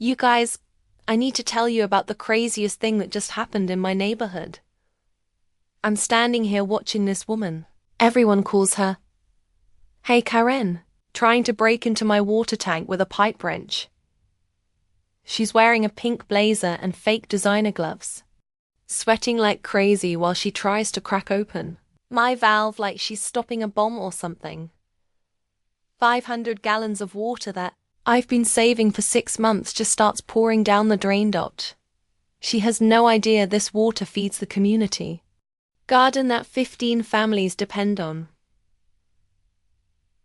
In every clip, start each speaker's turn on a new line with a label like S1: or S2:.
S1: You guys, I need to tell you about the craziest thing that just happened in my neighborhood. I'm standing here watching this woman. Everyone calls her Hey Karen, trying to break into my water tank with a pipe wrench. She's wearing a pink blazer and fake designer gloves, sweating like crazy while she tries to crack open my valve like she's stopping a bomb or something. 500 gallons of water that I've been saving for 6 months just starts pouring down the drain. She has no idea this water feeds the community garden that 15 families depend on.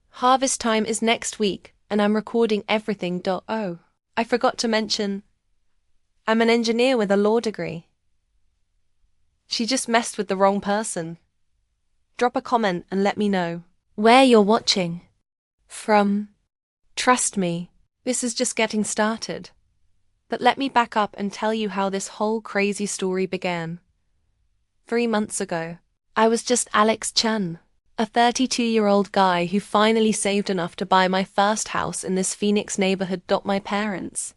S1: Harvest time is next week, and I'm recording everything. Oh, I forgot to mention, I'm an engineer with a law degree. She just messed with the wrong person. Drop a comment and let me know where you're watching from. Trust me, this is just getting started. But let me back up and tell you how this whole crazy story began. 3 months ago, I was just Alex Chun, a 32-year-old guy who finally saved enough to buy my first house in this Phoenix neighborhood. My parents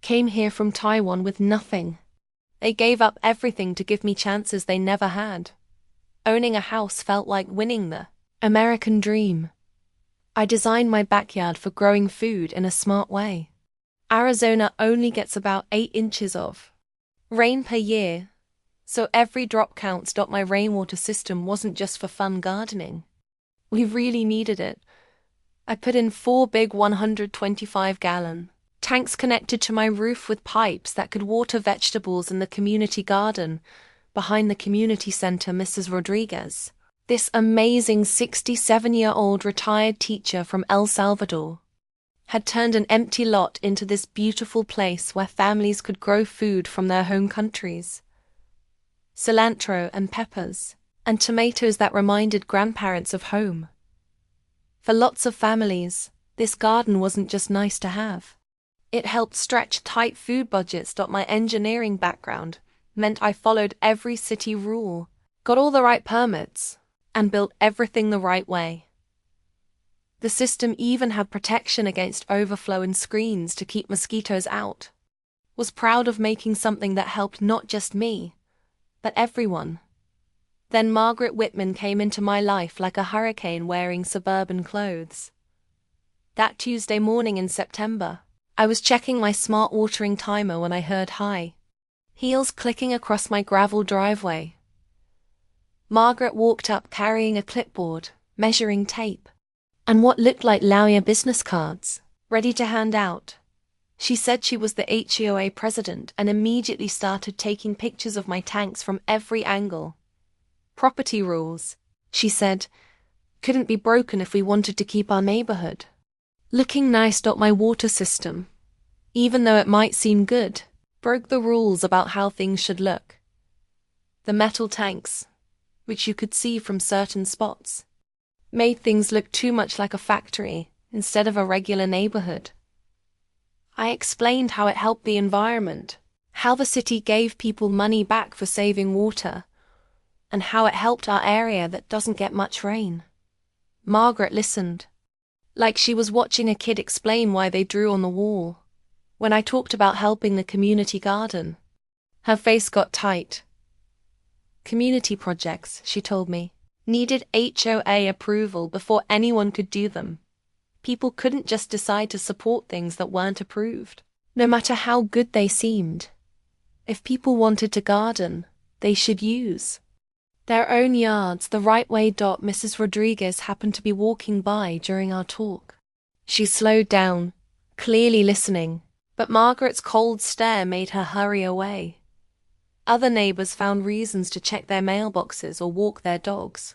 S1: came here from Taiwan with nothing. They gave up everything to give me chances they never had. Owning a house felt like winning the American dream. I designed my backyard for growing food in a smart way. Arizona only gets about 8 inches of rain per year, so every drop counts. My rainwater system wasn't just for fun gardening. We really needed it. I put in 4 big 125-gallon tanks connected to my roof with pipes that could water vegetables in the community garden behind the community center. Mrs. Rodriguez, this amazing 67-year-old retired teacher from El Salvador, had turned an empty lot into this beautiful place where families could grow food from their home countries. Cilantro and peppers, and tomatoes that reminded grandparents of home. For lots of families, this garden wasn't just nice to have. It helped stretch tight food budgets. My engineering background meant I followed every city rule, got all the right permits, and built everything the right way. The system even had protection against overflow and screens to keep mosquitoes out. Was proud of making something that helped not just me, but everyone. Then Margaret Whitman came into my life like a hurricane wearing suburban clothes. That Tuesday morning in September, I was checking my smart watering timer when I heard high heels clicking across my gravel driveway. Margaret walked up carrying a clipboard, measuring tape, and what looked like lawyer business cards, ready to hand out. She said she was the HOA president and immediately started taking pictures of my tanks from every angle. Property rules, she said, couldn't be broken if we wanted to keep our neighborhood looking nice. My water system, even though it might seem good, broke the rules about how things should look. The metal tanks, which you could see from certain spots, made things look too much like a factory instead of a regular neighborhood. I explained how it helped the environment, how the city gave people money back for saving water, and how it helped our area that doesn't get much rain. Margaret listened, like she was watching a kid explain why they drew on the wall. When I talked about helping the community garden, her face got tight. Community projects, she told me, needed HOA approval before anyone could do them. People couldn't just decide to support things that weren't approved, no matter how good they seemed. If people wanted to garden, they should use their own yards the right way. Mrs. Rodriguez happened to be walking by during our talk. She slowed down, clearly listening, but Margaret's cold stare made her hurry away. Other neighbors found reasons to check their mailboxes or walk their dogs.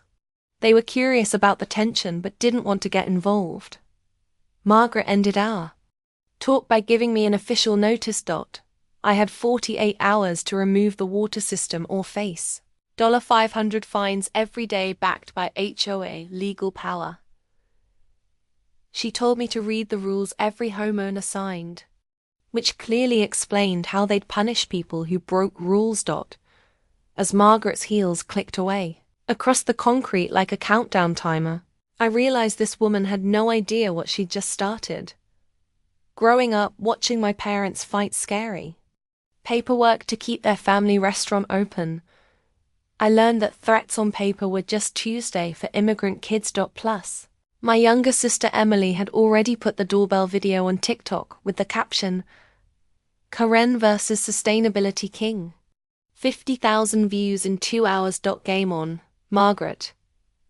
S1: They were curious about the tension but didn't want to get involved. Margaret ended our talk by giving me an official notice. I had 48 hours to remove the water system or face $500 fines every day backed by HOA legal power. She told me to read the rules every homeowner signed, which clearly explained how they'd punish people who broke rules. As Margaret's heels clicked away across the concrete like a countdown timer, I realized this woman had no idea what she'd just started. Growing up, watching my parents fight scary paperwork to keep their family restaurant open, I learned that threats on paper were just Tuesday for immigrant kids. Plus, my younger sister Emily had already put the doorbell video on TikTok with the caption, Karen versus Sustainability King. 50,000 views in 2 hours. Game on, Margaret.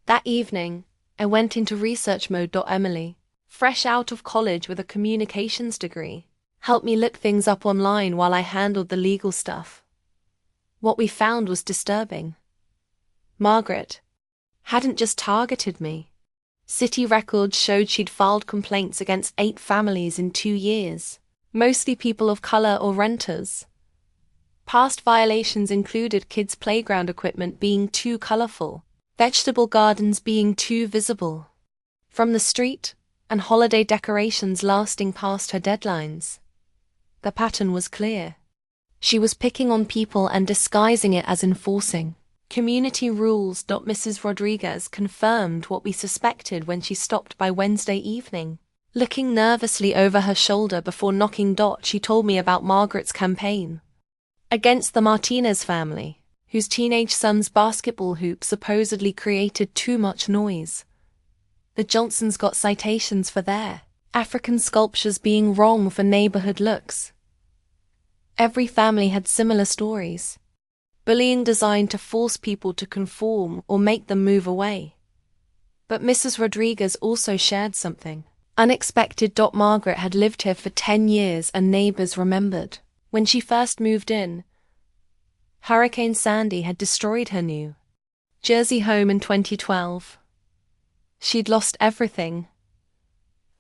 S1: That evening, I went into research mode. Emily, fresh out of college with a communications degree, helped me look things up online while I handled the legal stuff. What we found was disturbing. Margaret hadn't just targeted me. City records showed she'd filed complaints against 8 families in 2 years, mostly people of color or renters. Past violations included kids' playground equipment being too colorful, vegetable gardens being too visible from the street, and holiday decorations lasting past her deadlines. The pattern was clear. She was picking on people and disguising it as enforcing community rules. Mrs. Rodriguez confirmed what we suspected when she stopped by Wednesday evening. Looking nervously over her shoulder before knocking. She told me about Margaret's campaign against the Martinez family, whose teenage son's basketball hoop supposedly created too much noise. The Johnsons got citations for their African sculptures being wrong for neighborhood looks. Every family had similar stories. Bullying designed to force people to conform or make them move away. But Mrs. Rodriguez also shared something unexpected. Margaret had lived here for 10 years and neighbors remembered when she first moved in. Hurricane Sandy had destroyed her New Jersey home in 2012. She'd lost everything.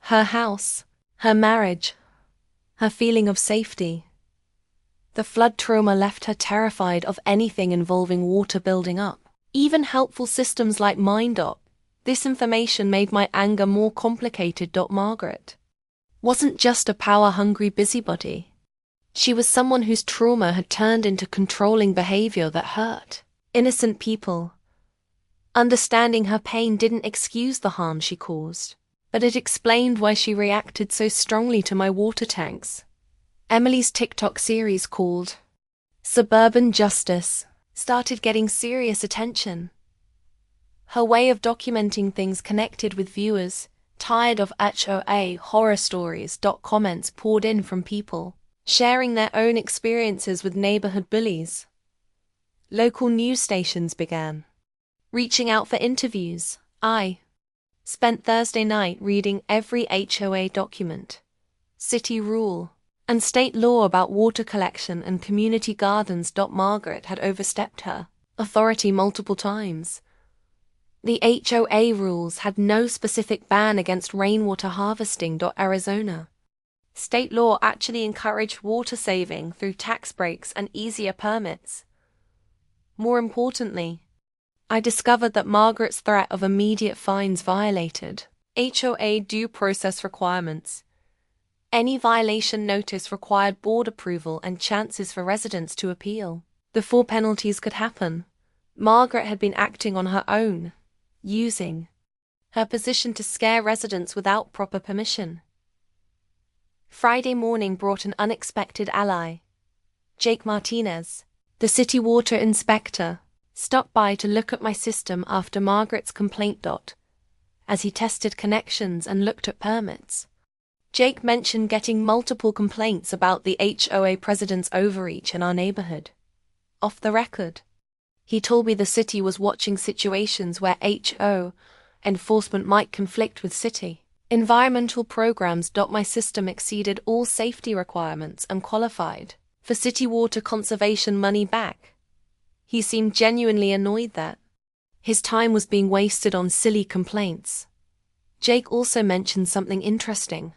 S1: Her house, her marriage, her feeling of safety. The flood trauma left her terrified of anything involving water building up, even helpful systems like mine. This information made my anger more complicated. Margaret wasn't just a power-hungry busybody. She was someone whose trauma had turned into controlling behavior that hurt innocent people. Understanding her pain didn't excuse the harm she caused, but it explained why she reacted so strongly to my water tanks. Emily's TikTok series called Suburban Justice started getting serious attention. Her way of documenting things connected with viewers, tired of HOA horror stories. Comments poured in from people sharing their own experiences with neighborhood bullies. Local news stations began reaching out for interviews. I spent Thursday night reading every HOA document, city rule, and state law about water collection and community gardens. Margaret had overstepped her authority multiple times. The HOA rules had no specific ban against rainwater harvesting. Arizona state law actually encouraged water saving through tax breaks and easier permits. More importantly, I discovered that Margaret's threat of immediate fines violated HOA due process requirements. Any violation notice required board approval and chances for residents to appeal before penalties could happen. Margaret had been acting on her own, using her position to scare residents without proper permission. Friday morning brought an unexpected ally. Jake Martinez, the city water inspector, stopped by to look at my system after Margaret's complaint. As he tested connections and looked at permits, Jake mentioned getting multiple complaints about the HOA president's overreach in our neighborhood. Off the record, he told me the city was watching situations where HO enforcement might conflict with city environmental programs. My system exceeded all safety requirements and qualified for city water conservation money back. He seemed genuinely annoyed that his time was being wasted on silly complaints. Jake also mentioned something interesting.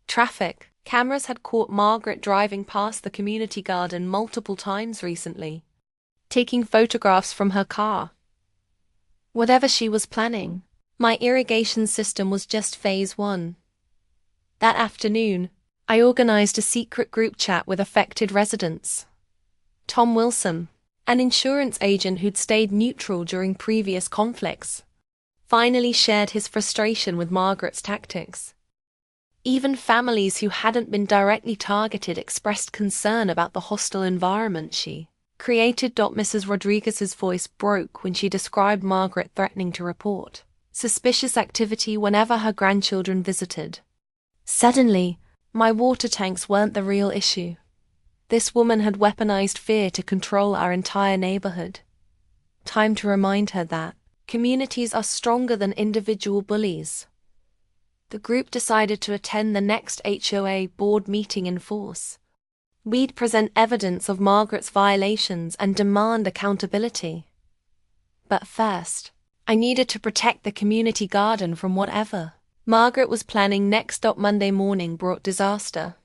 S1: Traffic cameras had caught Margaret driving past the community garden multiple times recently, taking photographs from her car. Whatever she was planning, my irrigation system was just phase 1. That afternoon, I organized a secret group chat with affected residents. Tom Wilson, an insurance agent who'd stayed neutral during previous conflicts, finally shared his frustration with Margaret's tactics. Even families who hadn't been directly targeted expressed concern about the hostile environment she created. Mrs. Rodriguez's voice broke when she described Margaret threatening to report suspicious activity whenever her grandchildren visited. Suddenly, my water tanks weren't the real issue. This woman had weaponized fear to control our entire neighborhood. Time to remind her that communities are stronger than individual bullies. The group decided to attend the next HOA board meeting in force. We'd present evidence of Margaret's violations and demand accountability. But first, I needed to protect the community garden from whatever Margaret was planning next. Monday morning brought disaster.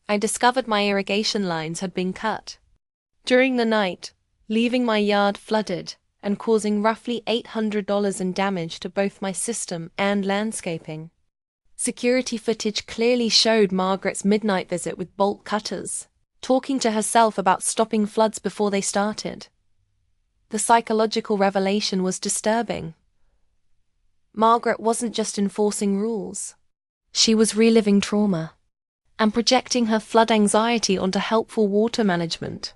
S1: I discovered my irrigation lines had been cut during the night, leaving my yard flooded and causing roughly $800 in damage to both my system and landscaping. Security footage clearly showed Margaret's midnight visit with bolt cutters, talking to herself about stopping floods before they started. The psychological revelation was disturbing. Margaret wasn't just enforcing rules. She was reliving trauma and projecting her flood anxiety onto helpful water management.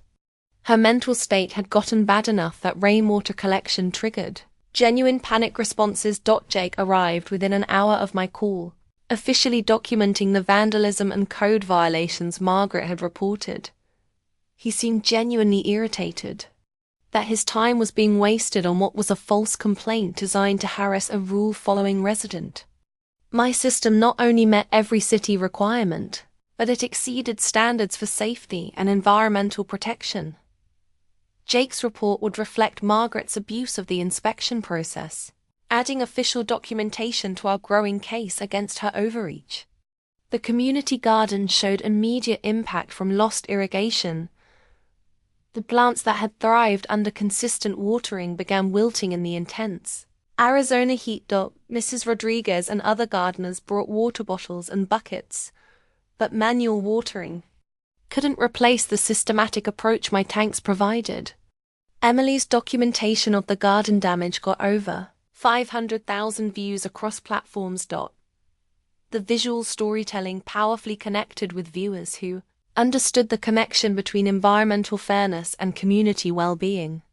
S1: Her mental state had gotten bad enough that rainwater collection triggered genuine panic responses. Jake arrived within an hour of my call, officially documenting the vandalism and code violations Margaret had reported. He seemed genuinely irritated that his time was being wasted on what was a false complaint designed to harass a rule-following resident. My system not only met every city requirement, but it exceeded standards for safety and environmental protection. Jake's report would reflect Margaret's abuse of the inspection process, adding official documentation to our growing case against her overreach. The community garden showed immediate impact from lost irrigation. The plants that had thrived under consistent watering began wilting in the intense Arizona heat. Mrs. Rodriguez and other gardeners brought water bottles and buckets, but manual watering couldn't replace the systematic approach my tanks provided. Emily's documentation of the garden damage got over 500,000 views across platforms. The visual storytelling powerfully connected with viewers who understood the connection between environmental fairness and community well-being.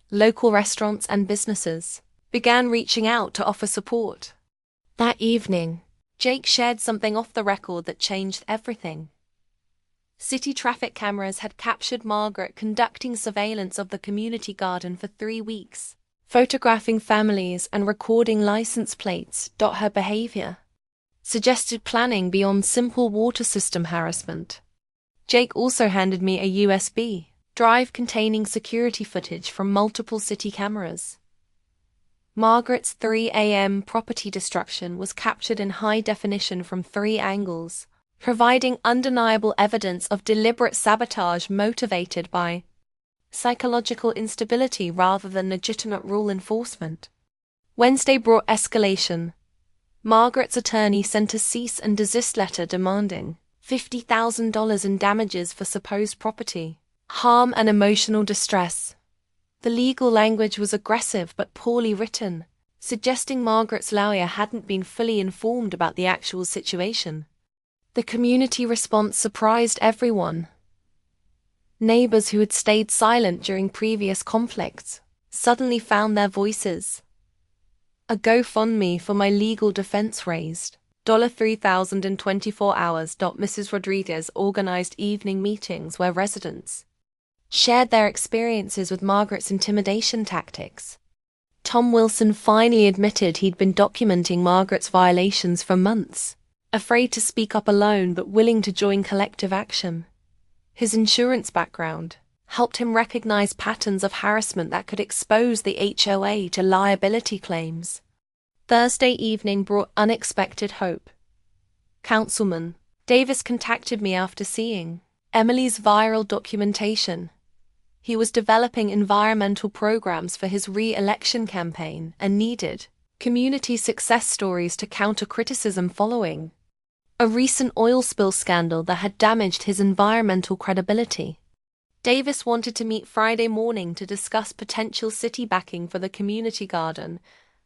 S1: Local restaurants and businesses began reaching out to offer support. That evening, Jake shared something off the record that changed everything. City traffic cameras had captured Margaret conducting surveillance of the community garden for 3 weeks, photographing families and recording license plates. Her behavior suggested planning beyond simple water system harassment. Jake also handed me a USB drive containing security footage from multiple city cameras. Margaret's 3 a.m. property destruction was captured in high definition from 3 angles, providing undeniable evidence of deliberate sabotage motivated by psychological instability rather than legitimate rule enforcement. Wednesday brought escalation. Margaret's attorney sent a cease and desist letter demanding $50,000 in damages for supposed property harm and emotional distress. The legal language was aggressive but poorly written, suggesting Margaret's lawyer hadn't been fully informed about the actual situation. The community response surprised everyone. Neighbors who had stayed silent during previous conflicts suddenly found their voices. A GoFundMe for my legal defense raised $3,000 in 24 hours. Mrs. Rodriguez organized evening meetings where residents shared their experiences with Margaret's intimidation tactics. Tom Wilson finally admitted he'd been documenting Margaret's violations for months, afraid to speak up alone but willing to join collective action. His insurance background helped him recognize patterns of harassment that could expose the HOA to liability claims. Thursday evening brought unexpected hope. Councilman Davis contacted me after seeing Emily's viral documentation. He was developing environmental programs for his re-election campaign and needed community success stories to counter criticism following a recent oil spill scandal that had damaged his environmental credibility. Davis wanted to meet Friday morning to discuss potential city backing for the community garden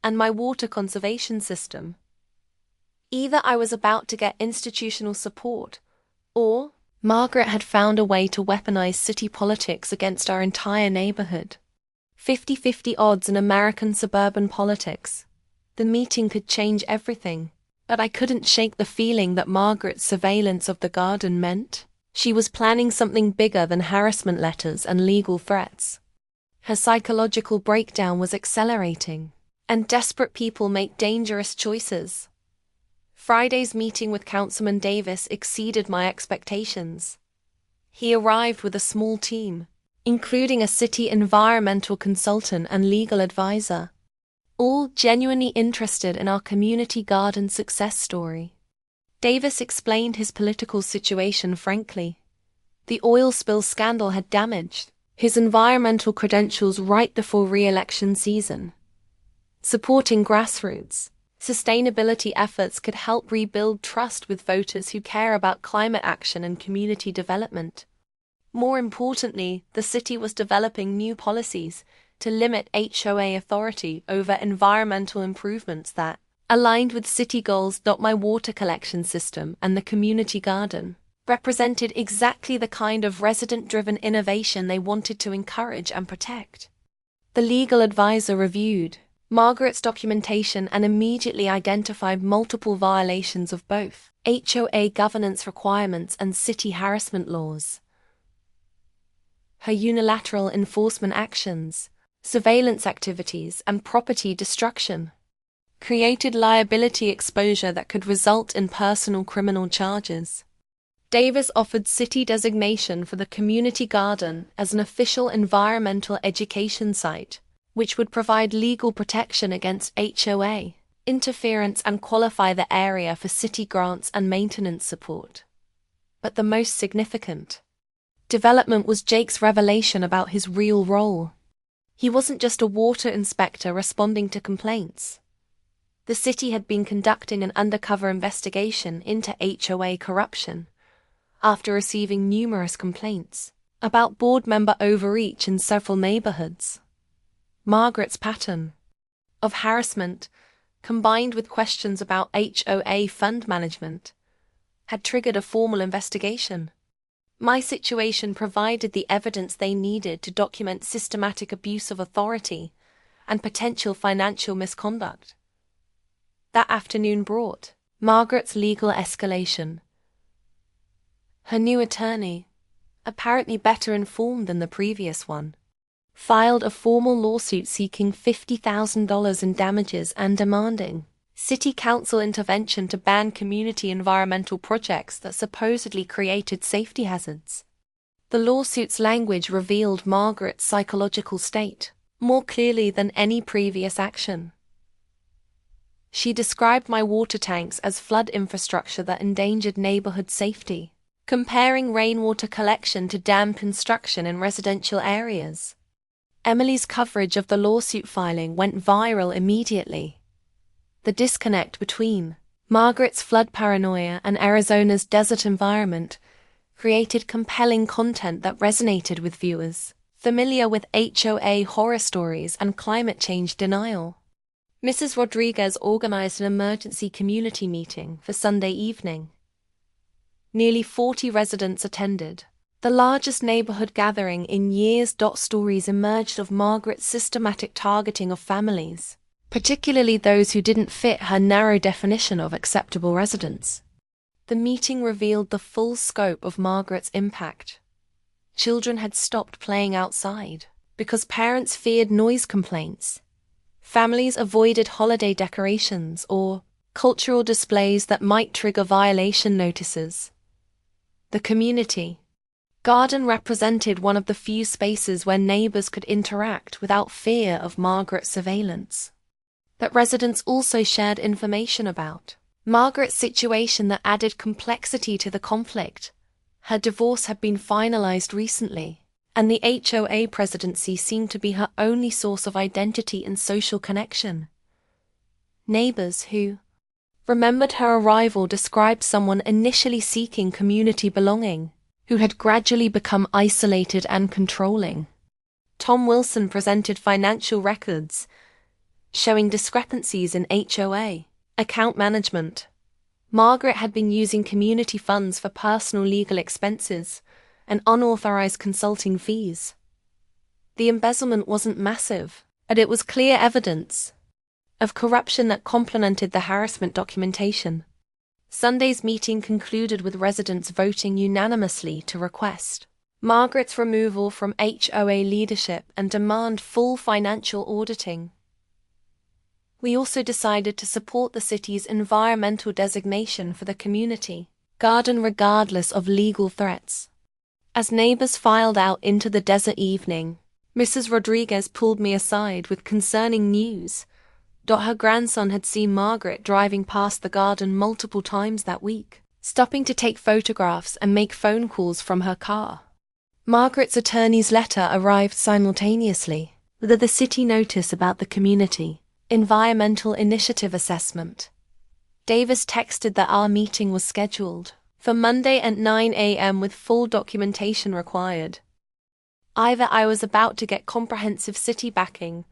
S1: and my water conservation system. Either I was about to get institutional support, or Margaret had found a way to weaponize city politics against our entire neighborhood. 50-50 odds in American suburban politics. The meeting could change everything, but I couldn't shake the feeling that Margaret's surveillance of the garden meant she was planning something bigger than harassment letters and legal threats. Her psychological breakdown was accelerating, and desperate people make dangerous choices. Friday's meeting with Councilman Davis exceeded my expectations. He arrived with a small team, including a city environmental consultant and legal advisor, all genuinely interested in our community garden success story. Davis explained his political situation frankly. The oil spill scandal had damaged his environmental credentials right before re-election season. Supporting grassroots sustainability efforts could help rebuild trust with voters who care about climate action and community development. More importantly, the city was developing new policies to limit HOA authority over environmental improvements that aligned with city goals. My water collection system and the community garden represented exactly the kind of resident-driven innovation they wanted to encourage and protect. The legal advisor reviewed Margaret's documentation and immediately identified multiple violations of both HOA governance requirements and city harassment laws. Her unilateral enforcement actions, surveillance activities, and property destruction created liability exposure that could result in personal criminal charges. Davis offered city designation for the community garden as an official environmental education site, which would provide legal protection against HOA interference and qualify the area for city grants and maintenance support. But the most significant development was Jake's revelation about his real role. He wasn't just a water inspector responding to complaints. The city had been conducting an undercover investigation into HOA corruption after receiving numerous complaints about board member overreach in several neighborhoods. Margaret's pattern of harassment, combined with questions about HOA fund management, had triggered a formal investigation. My situation provided the evidence they needed to document systematic abuse of authority and potential financial misconduct. That afternoon brought Margaret's legal escalation. Her new attorney, apparently better informed than the previous one, filed a formal lawsuit seeking $50,000 in damages and demanding city council intervention to ban community environmental projects that supposedly created safety hazards. The lawsuit's language revealed Margaret's psychological state more clearly than any previous action. She described my water tanks as flood infrastructure that endangered neighborhood safety, comparing rainwater collection to dam construction in residential areas. Emily's coverage of the lawsuit filing went viral immediately. The disconnect between Margaret's flood paranoia and Arizona's desert environment created compelling content that resonated with viewers familiar with HOA horror stories and climate change denial. Mrs. Rodriguez organized an emergency community meeting for Sunday evening. Nearly 40 residents attended. The largest neighborhood gathering in years. Stories emerged of Margaret's systematic targeting of families, particularly those who didn't fit her narrow definition of acceptable residents. The meeting revealed the full scope of Margaret's impact. Children had stopped playing outside because parents feared noise complaints. Families avoided holiday decorations or cultural displays that might trigger violation notices. The community garden represented one of the few spaces where neighbors could interact without fear of Margaret's surveillance. But residents also shared information about Margaret's situation that added complexity to the conflict. Her divorce had been finalized recently, and the HOA presidency seemed to be her only source of identity and social connection. Neighbors who remembered her arrival described someone initially seeking community belonging, who had gradually become isolated and controlling. Tom Wilson presented financial records showing discrepancies in HOA account management, Margaret had been using community funds for personal legal expenses and unauthorized consulting fees. The embezzlement wasn't massive, but it was clear evidence of corruption that complemented the harassment documentation. Sunday's meeting concluded with residents voting unanimously to request Margaret's removal from HOA leadership and demand full financial auditing. We also decided to support the city's environmental designation for the community garden regardless of legal threats. As neighbors filed out into the desert evening, Mrs. Rodriguez pulled me aside with concerning news. Her grandson had seen Margaret driving past the garden multiple times that week, stopping to take photographs and make phone calls from her car. Margaret's attorney's letter arrived simultaneously with the city notice about the community environmental initiative assessment. Davis texted that our meeting was scheduled for Monday at 9 a.m. with full documentation required. Either I was about to get comprehensive city backing,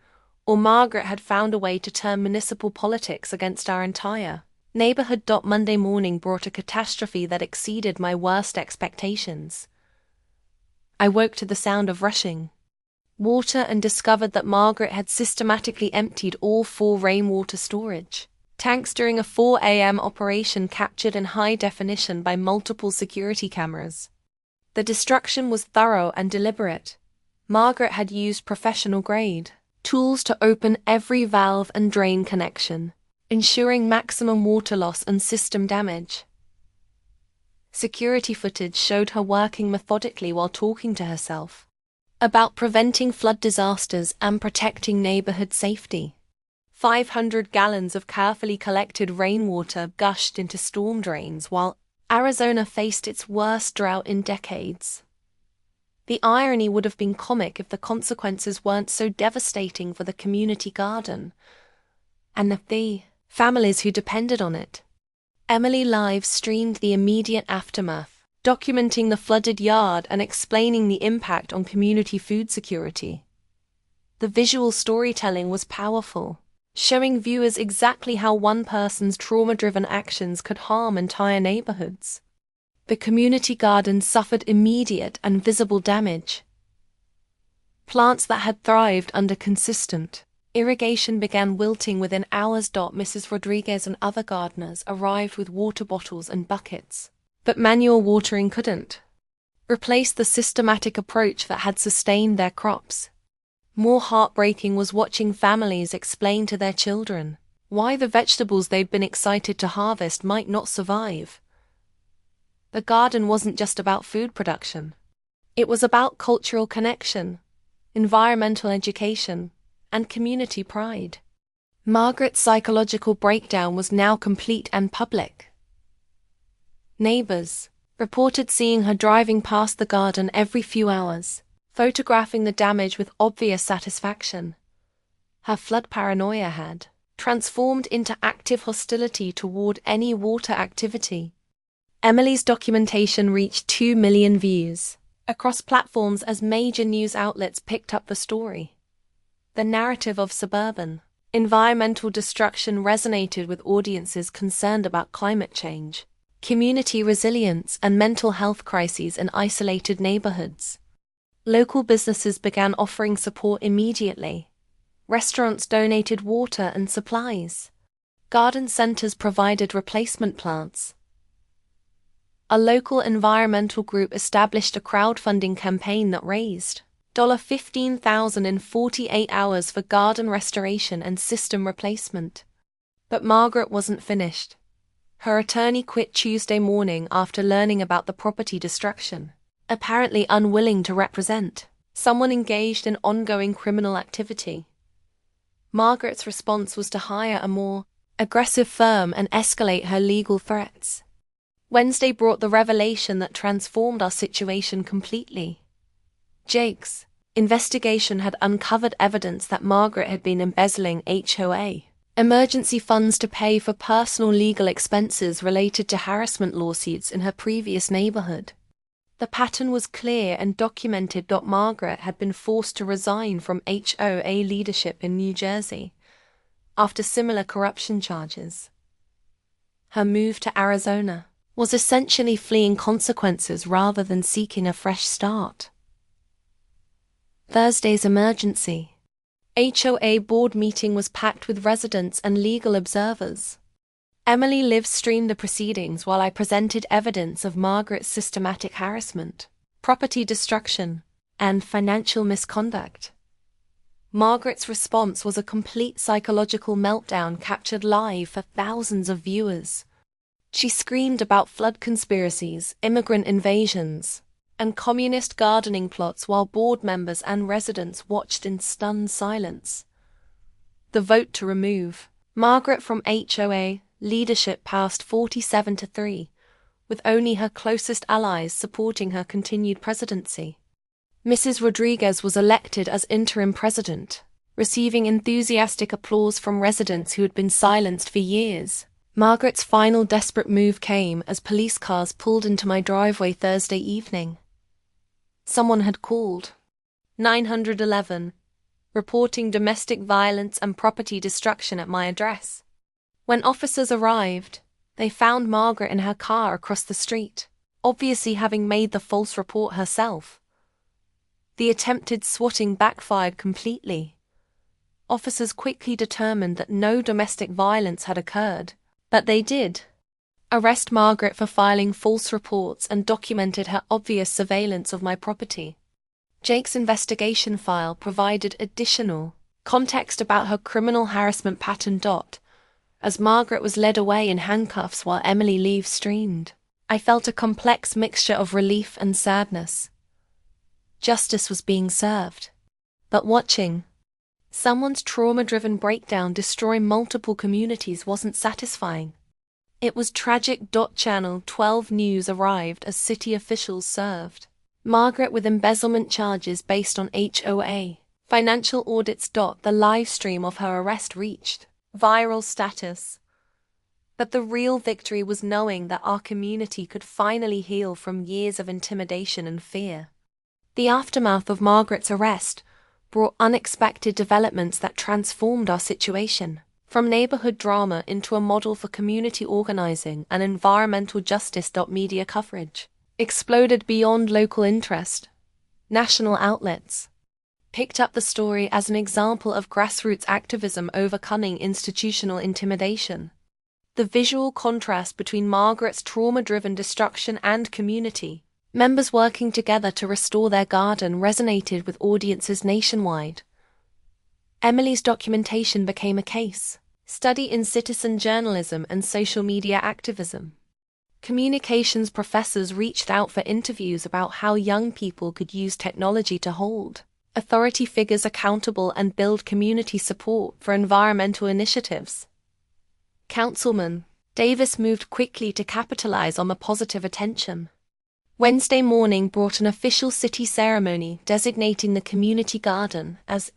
S1: or Margaret had found a way to turn municipal politics against our entire neighborhood. Monday morning brought a catastrophe that exceeded my worst expectations. I woke to the sound of rushing water and discovered that Margaret had systematically emptied all 4 rainwater storage tanks during a 4 a.m. operation captured in high definition by multiple security cameras. The destruction was thorough and deliberate. Margaret had used professional-grade tools to open every valve and drain connection, ensuring maximum water loss and system damage. Security footage showed her working methodically while talking to herself about preventing flood disasters and protecting neighborhood safety. 500 gallons of carefully collected rainwater gushed into storm drains while Arizona faced its worst drought in decades. The irony would have been comic if the consequences weren't so devastating for the community garden and the families who depended on it. Emily live streamed the immediate aftermath, documenting the flooded yard and explaining the impact on community food security. The visual storytelling was powerful, showing viewers exactly how one person's trauma-driven actions could harm entire neighborhoods. The community garden suffered immediate and visible damage. Plants that had thrived under consistent irrigation began wilting within hours. Mrs. Rodriguez and other gardeners arrived with water bottles and buckets, but manual watering couldn't replace the systematic approach that had sustained their crops. More heartbreaking was watching families explain to their children why the vegetables they'd been excited to harvest might not survive. The garden wasn't just about food production. It was about cultural connection, environmental education, and community pride. Margaret's psychological breakdown was now complete and public. Neighbors reported seeing her driving past the garden every few hours, photographing the damage with obvious satisfaction. Her flood paranoia had transformed into active hostility toward any water activity. Emily's documentation reached 2 million views across platforms as major news outlets picked up the story. The narrative of suburban environmental destruction resonated with audiences concerned about climate change, community resilience, and mental health crises in isolated neighborhoods. Local businesses began offering support immediately. Restaurants donated water and supplies. Garden centers provided replacement plants. A local environmental group established a crowdfunding campaign that raised $15,000 in 48 hours for garden restoration and system replacement. But Margaret wasn't finished. Her attorney quit Tuesday morning after learning about the property destruction, apparently unwilling to represent someone engaged in ongoing criminal activity. Margaret's response was to hire a more aggressive firm and escalate her legal threats. Wednesday brought the revelation that transformed our situation completely. Jake's investigation had uncovered evidence that Margaret had been embezzling HOA emergency funds to pay for personal legal expenses related to harassment lawsuits in her previous neighborhood. The pattern was clear and documented. Margaret had been forced to resign from HOA leadership in New Jersey after similar corruption charges. her move to Arizona, was essentially fleeing consequences rather than seeking a fresh start. Thursday's emergency. HOA board meeting was packed with residents and legal observers. Emily live streamed the proceedings while I presented evidence of Margaret's systematic harassment, property destruction, and financial misconduct. Margaret's response was a complete psychological meltdown captured live for thousands of viewers. She screamed about flood conspiracies, immigrant invasions, and communist gardening plots while board members and residents watched in stunned silence. The vote to remove Margaret from HOA leadership passed 47-3, with only her closest allies supporting her continued presidency. Mrs. Rodriguez was elected as interim president, receiving enthusiastic applause from residents who had been silenced for years. Margaret's final desperate move came as police cars pulled into my driveway Thursday evening. Someone had called 911, reporting domestic violence and property destruction at my address. When officers arrived, they found Margaret in her car across the street, obviously having made the false report herself. The attempted swatting backfired completely. Officers quickly determined that no domestic violence had occurred, but they did arrest Margaret for filing false reports and documented her obvious surveillance of my property. Jake's investigation file provided additional context about her criminal harassment pattern. As Margaret was led away in handcuffs while Emily live streamed, I felt a complex mixture of relief and sadness. Justice was being served, but watching someone's trauma-driven breakdown destroy multiple communities wasn't satisfying. It was tragic. Channel 12 News arrived as city officials served Margaret with embezzlement charges based on HOA financial audits. The live stream of her arrest reached viral status. But the real victory was knowing that our community could finally heal from years of intimidation and fear. The aftermath of Margaret's arrest brought unexpected developments that transformed our situation, from neighborhood drama into a model for community organizing and environmental justice. Media coverage exploded beyond local interest. National outlets picked up the story as an example of grassroots activism overcoming institutional intimidation. The visual contrast between Margaret's trauma-driven destruction and community members working together to restore their garden resonated with audiences nationwide. Emily's documentation became a case study in citizen journalism and social media activism. Communications professors reached out for interviews about how young people could use technology to hold authority figures accountable and build community support for environmental initiatives. Councilman Davis moved quickly to capitalize on the positive attention. Wednesday morning brought an official city ceremony designating the community garden as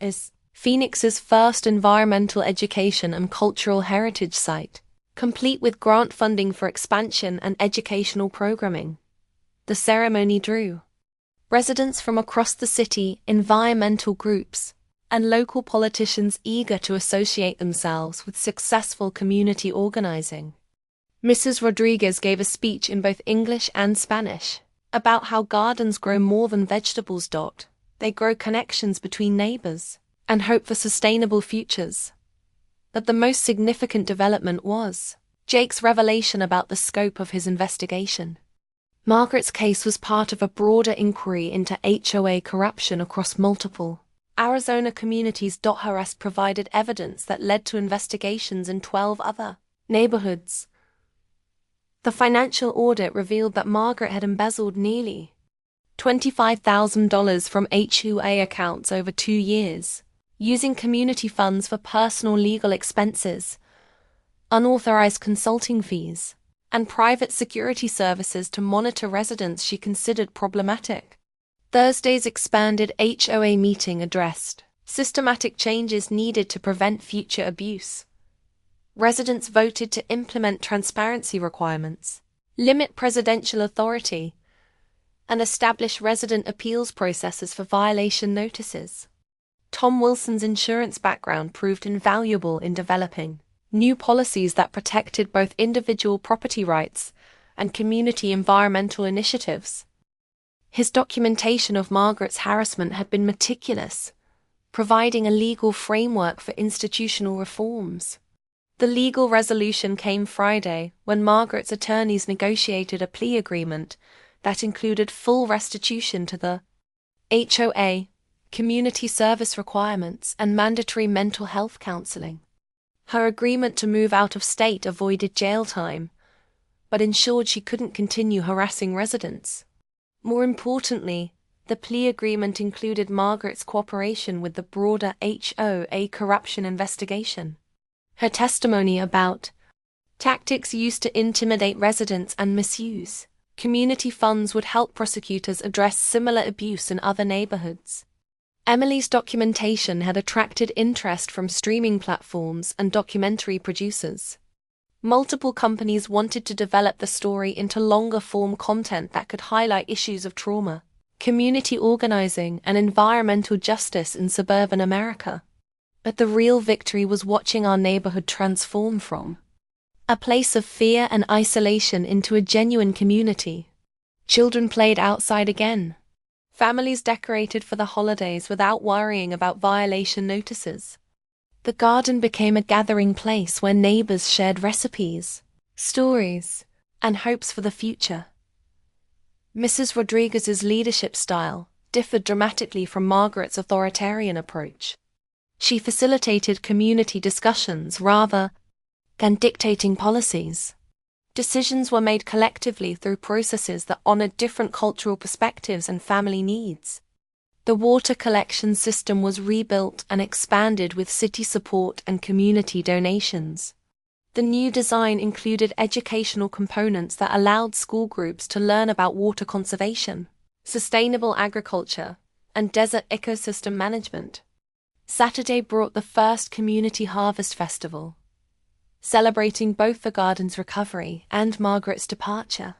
S1: Phoenix's first environmental education and cultural heritage site, complete with grant funding for expansion and educational programming. The ceremony drew residents from across the city, environmental groups, and local politicians eager to associate themselves with successful community organizing. Mrs. Rodriguez gave a speech in both English and Spanish about how gardens grow more than vegetables. They grow connections between neighbors and hope for sustainable futures. But the most significant development was Jake's revelation about the scope of his investigation. Margaret's case was part of a broader inquiry into HOA corruption across multiple Arizona communities. Her arrest provided evidence that led to investigations in 12 other neighborhoods. The financial audit revealed that Margaret had embezzled nearly $25,000 from HOA accounts over 2 years, using community funds for personal legal expenses, unauthorized consulting fees, and private security services to monitor residents she considered problematic. Thursday's expanded HOA meeting addressed systematic changes needed to prevent future abuse. Residents voted to implement transparency requirements, limit presidential authority, and establish resident appeals processes for violation notices. Tom Wilson's insurance background proved invaluable in developing new policies that protected both individual property rights and community environmental initiatives. His documentation of Margaret's harassment had been meticulous, providing a legal framework for institutional reforms. The legal resolution came Friday when Margaret's attorneys negotiated a plea agreement that included full restitution to the HOA, community service requirements, and mandatory mental health counseling. Her agreement to move out of state avoided jail time, but ensured she couldn't continue harassing residents. More importantly, the plea agreement included Margaret's cooperation with the broader HOA corruption investigation. Her testimony about tactics used to intimidate residents and misuse community funds would help prosecutors address similar abuse in other neighborhoods. Emily's documentation had attracted interest from streaming platforms and documentary producers. Multiple companies wanted to develop the story into longer-form content that could highlight issues of trauma, community organizing, and environmental justice in suburban America. But the real victory was watching our neighborhood transform from a place of fear and isolation into a genuine community. Children played outside again. Families decorated for the holidays without worrying about violation notices. The garden became a gathering place where neighbors shared recipes, stories, and hopes for the future. Mrs. Rodriguez's leadership style differed dramatically from Margaret's authoritarian approach. She facilitated community discussions rather than dictating policies. Decisions were made collectively through processes that honored different cultural perspectives and family needs. The water collection system was rebuilt and expanded with city support and community donations. The new design included educational components that allowed school groups to learn about water conservation, sustainable agriculture, and desert ecosystem management. Saturday brought the first community harvest festival, celebrating both the garden's recovery and Margaret's departure.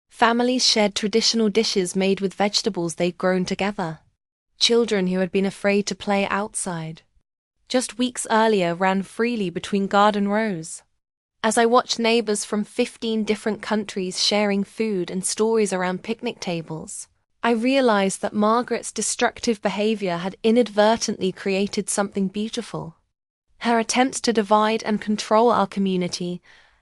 S1: Families shared traditional dishes made with vegetables they'd grown together. Children who had been afraid to play outside just weeks earlier ran freely between garden rows. As I watched neighbors from 15 different countries sharing food and stories around picnic tables, I realized that Margaret's destructive behavior had inadvertently created something beautiful. Her attempts to divide and control our community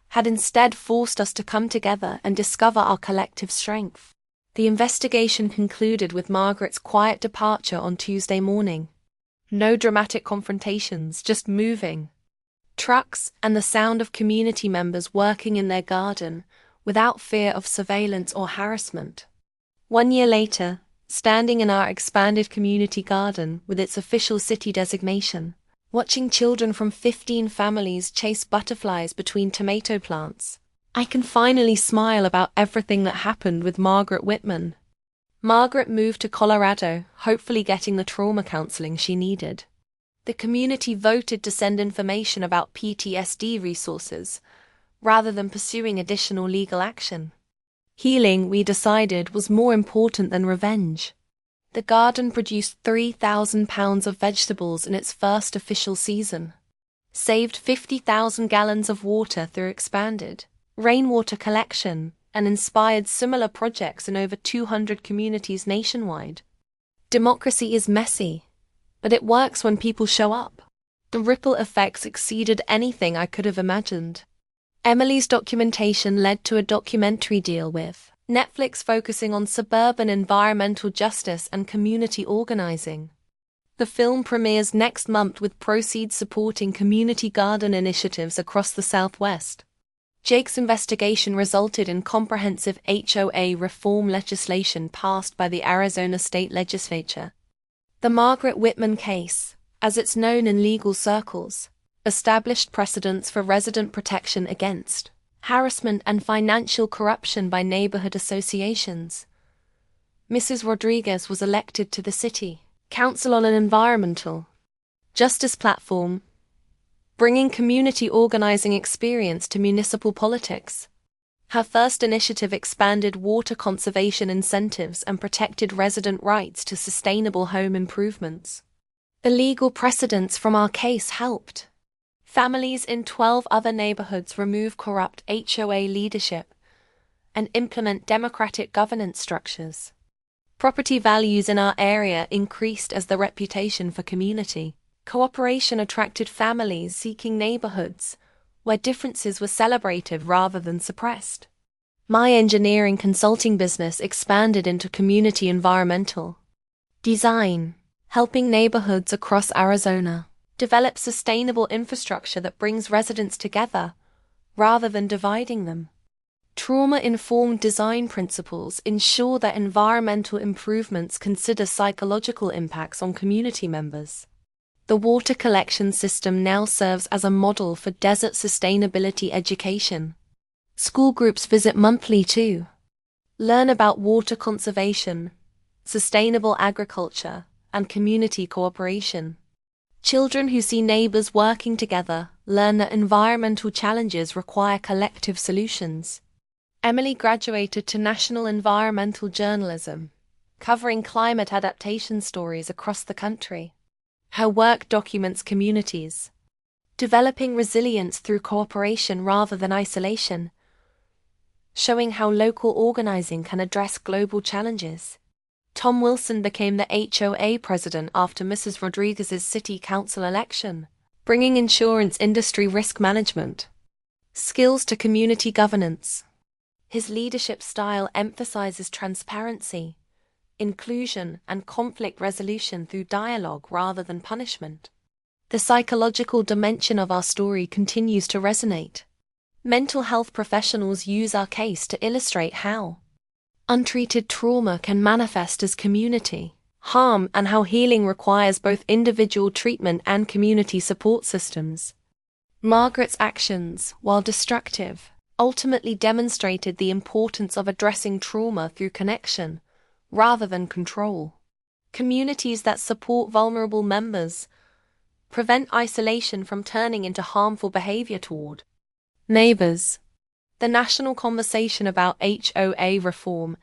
S1: had instead forced us to come together and discover our collective strength. The investigation concluded with Margaret's quiet departure on Tuesday morning. No dramatic confrontations, just moving trucks and the sound of community members working in their garden without fear of surveillance or harassment. 1 year later, standing in our expanded community garden with its official city designation, watching children from 15 families chase butterflies between tomato plants, I can finally smile about everything that happened with Margaret Whitman. Margaret moved to Colorado, hopefully getting the trauma counseling she needed. The community voted to send information about PTSD resources, rather than pursuing additional legal action. Healing, we decided, was more important than revenge. The garden produced 3,000 pounds of vegetables in its first official season, saved 50,000 gallons of water through expanded rainwater collection, and inspired similar projects in over 200 communities nationwide. Democracy is messy, but it works when people show up. The ripple effects exceeded anything I could have imagined. Emily's documentation led to a documentary deal with Netflix focusing on suburban environmental justice and community organizing. The film premieres next month with proceeds supporting community garden initiatives across the Southwest. Jake's investigation resulted in comprehensive HOA reform legislation passed by the Arizona State Legislature. The Margaret Whitman case, as it's known in legal circles, established precedents for resident protection against harassment and financial corruption by neighborhood associations. Mrs. Rodriguez was elected to the City Council on an environmental justice platform, bringing community organizing experience to municipal politics. Her first initiative expanded water conservation incentives and protected resident rights to sustainable home improvements. The legal precedents from our case helped Families in 12 other neighborhoods remove corrupt HOA leadership and implement democratic governance structures. Property values in our area increased as the reputation for community cooperation attracted families seeking neighborhoods where differences were celebrated rather than suppressed. My engineering consulting business expanded into community environmental design, helping neighborhoods across Arizona develop sustainable infrastructure that brings residents together rather than dividing them. Trauma-informed design principles ensure that environmental improvements consider psychological impacts on community members. The water collection system now serves as a model for desert sustainability education. School groups visit monthly to learn about water conservation, sustainable agriculture, and community cooperation. Children who see neighbors working together learn that environmental challenges require collective solutions. Emily graduated to National Environmental Journalism, covering climate adaptation stories across the country. Her work documents communities developing resilience through cooperation rather than isolation, showing how local organizing can address global challenges. Tom Wilson became the HOA president after Mrs. Rodriguez's city council election, bringing insurance industry risk management skills to community governance. His leadership style emphasizes transparency, inclusion, and conflict resolution through dialogue rather than punishment. The psychological dimension of our story continues to resonate. Mental health professionals use our case to illustrate how untreated trauma can manifest as community harm and how healing requires both individual treatment and community support systems. Margaret's actions, while destructive, ultimately demonstrated the importance of addressing trauma through connection rather than control. Communities that support vulnerable members prevent isolation from turning into harmful behavior toward neighbors. The national conversation about HOA reform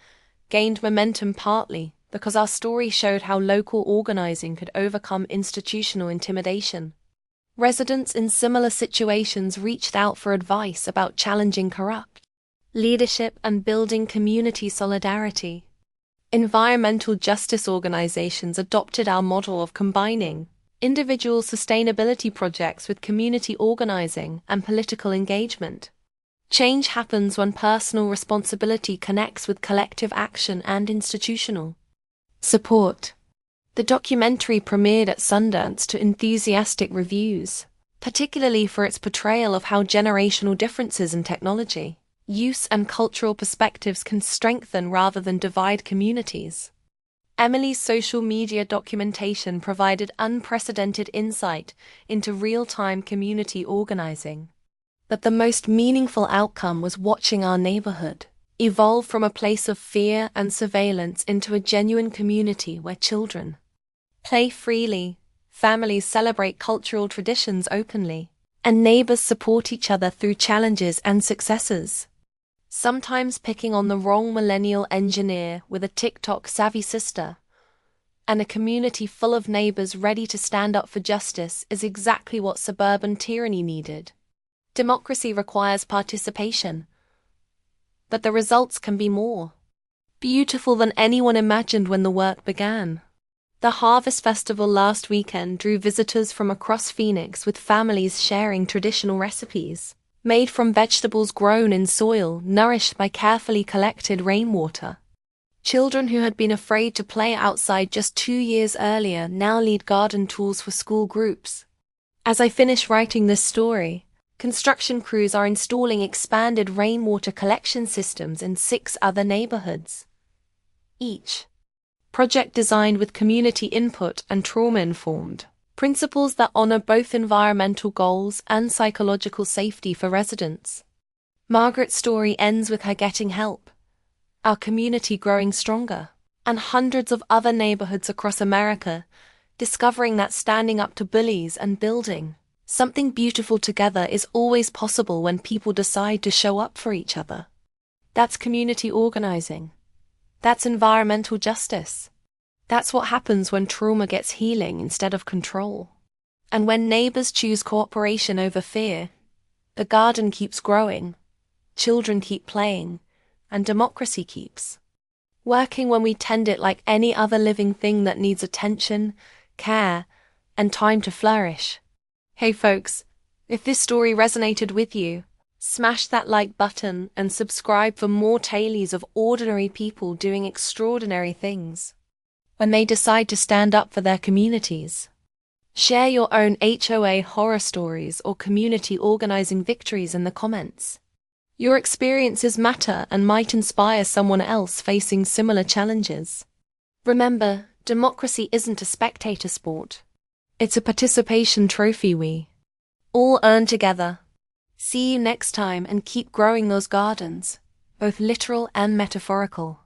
S1: gained momentum partly because our story showed how local organizing could overcome institutional intimidation. Residents in similar situations reached out for advice about challenging corrupt leadership and building community solidarity. Environmental justice organizations adopted our model of combining individual sustainability projects with community organizing and political engagement. Change happens when personal responsibility connects with collective action and institutional support. The documentary premiered at Sundance to enthusiastic reviews, particularly for its portrayal of how generational differences in technology use and cultural perspectives can strengthen rather than divide communities. Emily's social media documentation provided unprecedented insight into real-time community organizing. But the most meaningful outcome was watching our neighborhood evolve from a place of fear and surveillance into a genuine community where children play freely, families celebrate cultural traditions openly, and neighbors support each other through challenges and successes. Sometimes picking on the wrong millennial engineer with a TikTok-savvy sister, and a community full of neighbors ready to stand up for justice is exactly what suburban tyranny needed. Democracy requires participation, but the results can be more beautiful than anyone imagined when the work began. The Harvest Festival last weekend drew visitors from across Phoenix with families sharing traditional recipes made from vegetables grown in soil nourished by carefully collected rainwater. Children who had been afraid to play outside just 2 years earlier now lead garden tools for school groups. As I finish writing this story, construction crews are installing expanded rainwater collection systems in 6 other neighborhoods. Each project designed with community input and trauma-informed principles that honor both environmental goals and psychological safety for residents. Margaret's story ends with her getting help, our community growing stronger, and hundreds of other neighborhoods across America discovering that standing up to bullies and building something beautiful together is always possible when people decide to show up for each other. That's community organizing. That's environmental justice. That's what happens when trauma gets healing instead of control. And when neighbors choose cooperation over fear, the garden keeps growing, children keep playing, and democracy keeps working when we tend it like any other living thing that needs attention, care, and time to flourish. Hey folks, if this story resonated with you, smash that like button and subscribe for more tales of ordinary people doing extraordinary things when they decide to stand up for their communities. Share your own HOA horror stories or community organizing victories in the comments. Your experiences matter and might inspire someone else facing similar challenges. Remember, democracy isn't a spectator sport. It's a participation trophy we all earn together. See you next time and keep growing those gardens, both literal and metaphorical.